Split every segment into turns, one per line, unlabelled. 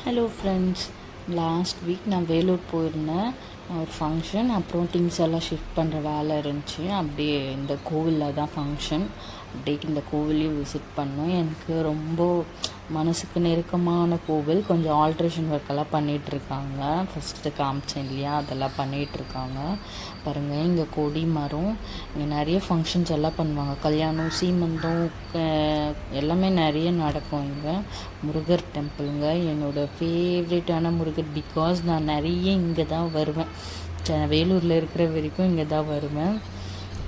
Hello friends, last week நான் வேலூர் போயிருந்தேன். ஒரு ஃபங்க்ஷன், அப்புறம் திங்ஸ் எல்லாம் ஷிஃப்ட் பண்ணுற வேலை இருந்துச்சு. அப்படியே இந்த கோவிலில் தான் ஃபங்க்ஷன். அப்படியே இந்த கோவிலையும் விசிட் பண்ணோம். எனக்கு ரொம்ப மனசுக்கு நெருக்கமான கோவில். கொஞ்சம் ஆல்ட்ரேஷன் ஒர்க்கெல்லாம் பண்ணிகிட்ருக்காங்க. ஃபஸ்ட்டு காமிச்சேன் இல்லையா, அதெல்லாம் பண்ணிகிட்ருக்காங்க. பாருங்கள், இங்கே கொடி மரம், இங்கே நிறைய ஃபங்க்ஷன்ஸ் எல்லாம் பண்ணுவாங்க. கல்யாணம், சீமந்தம் எல்லாமே நிறைய நடக்கும். இங்கே முருகர் டெம்பிளுங்க, என்னோடய ஃபேவரட்டான முருகர். பிகாஸ் நான் நிறைய இங்கே தான் வருவேன். வேலூரில் இருக்கிற வரைக்கும் இங்கே தான் வருவேன்.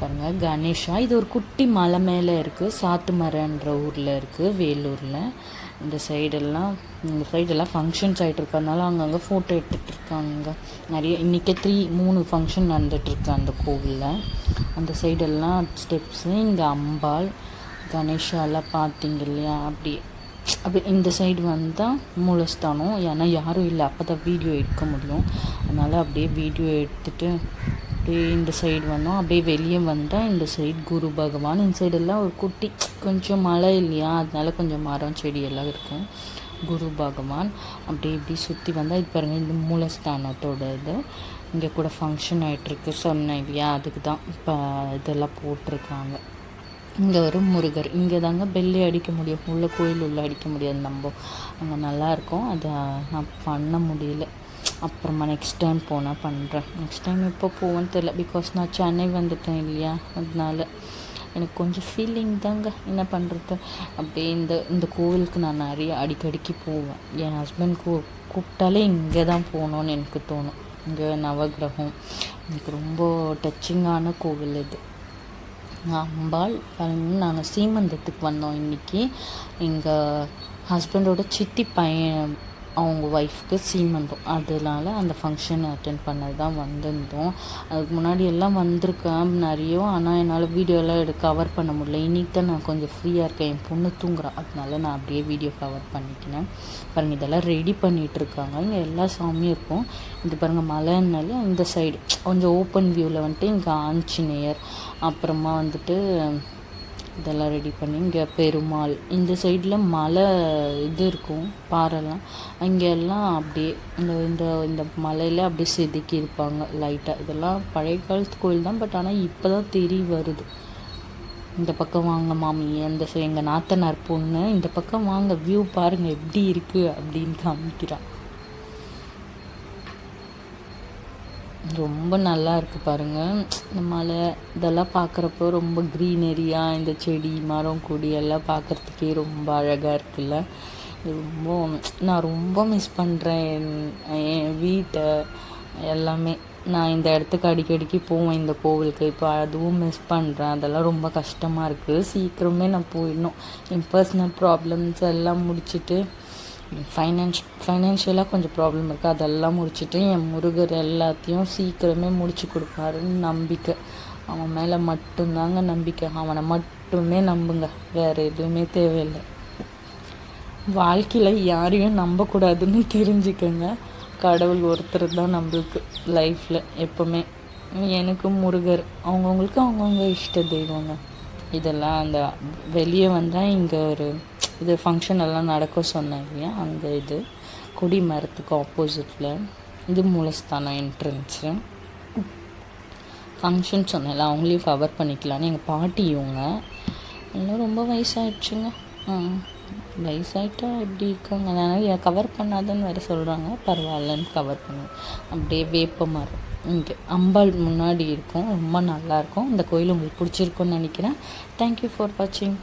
பாருங்கள், கணேஷா. இது ஒரு குட்டி மலை மேலே இருக்குது. சாத்துமரன்ற ஊரில் இருக்குது, வேலூரில். இந்த சைடெல்லாம் ஃபங்க்ஷன்ஸ் ஆகிட்டு இருக்கறனால அங்கங்கே ஃபோட்டோ எடுத்துகிட்டு இருக்காங்க. நிறைய இன்றைக்கி 3 ஃபங்க்ஷன் நடந்துகிட்ருக்கு அந்த கோவிலில். அந்த சைடெல்லாம் ஸ்டெப்ஸு. இங்கே அம்பாள், கணேஷாலாம் பார்த்தீங்க இல்லையா, அப்படி இந்த சைடு வந்தால் மூலஸ்தானம். ஏன்னா யாரும் இல்லை, அப்போ தான் வீடியோ எடுக்க முடியும். அதனால் அப்படியே வீடியோ எடுத்துகிட்டு அப்படியே இந்த சைடு வந்தோம். அப்படியே வெளியே வந்தால் இந்த சைடு குரு பகவான். இந்த சைடெல்லாம் ஒரு குட்டி கொஞ்சம் மழை இல்லையா, அதனால கொஞ்சம் மரம் செடி எல்லாம் இருக்கும். குரு பகவான். அப்படியே இப்படி சுற்றி வந்தால் இது பாருங்கள், இந்த மூலஸ்தானத்தோட இது. இங்கே கூட ஃபங்க்ஷன் ஆகிட்டுருக்கு சொன்னேன் இல்லையா, அதுக்கு தான் இப்போ இதெல்லாம் போட்டிருக்காங்க. இங்கே ஒரு முருகர். இங்கே தாங்க பெல்லே அடிக்க முடியும், உள்ள கோயில் உள்ள அடிக்க முடியாது. நம்ம அங்கே நல்லாயிருக்கும். அதை நான் பண்ண முடியல. அப்புறமா நெக்ஸ்ட் டைம் போனால் பண்ணுறேன். நெக்ஸ்ட் டைம் எப்போ போவேன்னு தெரில. பிகாஸ் நான் சென்னை வந்துட்டேன் இல்லையா, அதனால எனக்கு கொஞ்சம் ஃபீலிங் தாங்க, என்ன பண்ணுறது. அப்படியே இந்த கோவிலுக்கு நான் நிறைய அடிக்கடிக்கு போவேன். என் ஹஸ்பண்ட் கூப்பிட்டாலே இங்கே தான் போகணுன்னு எனக்கு தோணும். இங்கே நவகிரகம் எனக்கு ரொம்ப டச்சிங்கான கோவில் இது. அம்பாள். நாங்கள் சீமந்தத்துக்கு வந்தோம் இன்றைக்கி. எங்கள் ஹஸ்பண்டோட சித்தி பையன், அவங்க ஒய்ஃப்க்கு சீமந்தம். அதனால் அந்த ஃபங்க்ஷன் அட்டென்ட் பண்ணது தான் வந்திருந்தோம். அதுக்கு முன்னாடி எல்லாம் வந்திருக்கேன் நிறைய. ஆனால் என்னால் வீடியோலாம் கவர் பண்ண முடியல. இன்றைக்கி தான் நான் கொஞ்சம் ஃப்ரீயாக இருக்கேன். என் பொண்ணு தூங்குறா, அதனால நான் அப்படியே வீடியோ கவர் பண்ணிக்கினேன். பாருங்கள், இதெல்லாம் ரெடி பண்ணிகிட்ருக்காங்க. இங்கே எல்லா சாமியும் இருக்கும். இது பாருங்கள், மலைனால இந்த சைடு கொஞ்சம் ஓப்பன் வியூவில் வந்துட்டு இங்கே ஆஞ்சநேயர், அப்புறமா வந்துட்டு இதெல்லாம் ரெடி பண்ணி இங்கே பெருமாள். இந்த சைடில் மலை இது இருக்கும், பாறைலாம். அங்கெல்லாம் அப்படியே இந்த மலையில் அப்படியே செதுக்கி இருப்பாங்க லைட்டாக. இதெல்லாம் பழைய காலத்து கோயில் தான், பட் ஆனால் இப்போ தான் தெரிய வருது. இந்த பக்கம் வாங்க மாமி, எங்கள் நாத்தனார் பொண்ணு, இந்த பக்கம் வாங்க, வியூ பாருங்கள் எப்படி இருக்குது அப்படின்னு காமிக்கிறான். ரொம்ப நல்லா இருக்குது பாருங்கள். இந்த மலை இதெல்லாம் பார்க்குறப்போ ரொம்ப க்ரீனரியாக, இந்த செடி மரம் கொடி எல்லாம் பார்க்குறதுக்கே ரொம்ப அழகாக இருக்குல்ல. நான் ரொம்ப மிஸ் பண்ணுறேன் என் வீட்டை எல்லாமே. நான் இந்த இடத்துக்கு அடிக்கடிக்கு போவேன், இந்த கோவிலுக்கு. இப்போ அதுவும் மிஸ் பண்ணுறேன். அதெல்லாம் ரொம்ப கஷ்டமாக இருக்குது. சீக்கிரமே நான் போயிடணும். என் பர்சனல் ப்ராப்ளம்ஸ் எல்லாம் முடிச்சுட்டு, ஃபைனான்ஷியலாக கொஞ்சம் ப்ராப்ளம் இருக்குது, அதெல்லாம் முடிச்சுட்டு என் முருகர் எல்லாத்தையும் சீக்கிரமே முடிச்சு கொடுப்பாருன்னு நம்பிக்கை. அவன் மேலே மட்டும்தாங்க நம்பிக்கை. அவனை மட்டுமே நம்புங்க, வேறு எதுவுமே தேவையில்லை. வாழ்க்கையில் யாரையும் நம்பக்கூடாதுன்னு தெரிஞ்சுக்கோங்க. கடவுள் ஒருத்தர் தான் நம்மளுக்கு லைஃப்பில் எப்போவுமே. எனக்கும் முருகர், அவங்கவுங்களுக்கு அவங்கவுங்க இஷ்ட தெய்வங்க. இதெல்லாம் அந்த வெளியே வந்தால் இங்கே ஒரு இது ஃபங்க்ஷன் எல்லாம் நடக்க சொன்னேன் இல்லையா, அங்கே இது கொடி மரத்துக்கு ஆப்போசிட்டில் இது மூலஸ்தானம் என்ட்ரன்ஸு. ஃபங்க்ஷன் சொன்னேன்ல, அவங்களையும் கவர் பண்ணிக்கலான்னு எங்கள் பாட்டி. இவங்க எல்லாம் ரொம்ப வயசாகிடுச்சுங்க. வயசாகிட்டா எப்படி இருக்காங்க, அதனால் கவர் பண்ணாதுன்னு வேறு சொல்கிறாங்க. பரவாயில்லன்னு கவர் பண்ணுவேன். அப்படியே வேப்ப மரம் இங்கே அம்பாள் முன்னாடி இருக்கும். ரொம்ப நல்லாயிருக்கும். இந்த கோயில் உங்களுக்கு பிடிச்சிருக்குன்னு நினைக்கிறேன். தேங்க்யூ ஃபார் வாட்சிங்.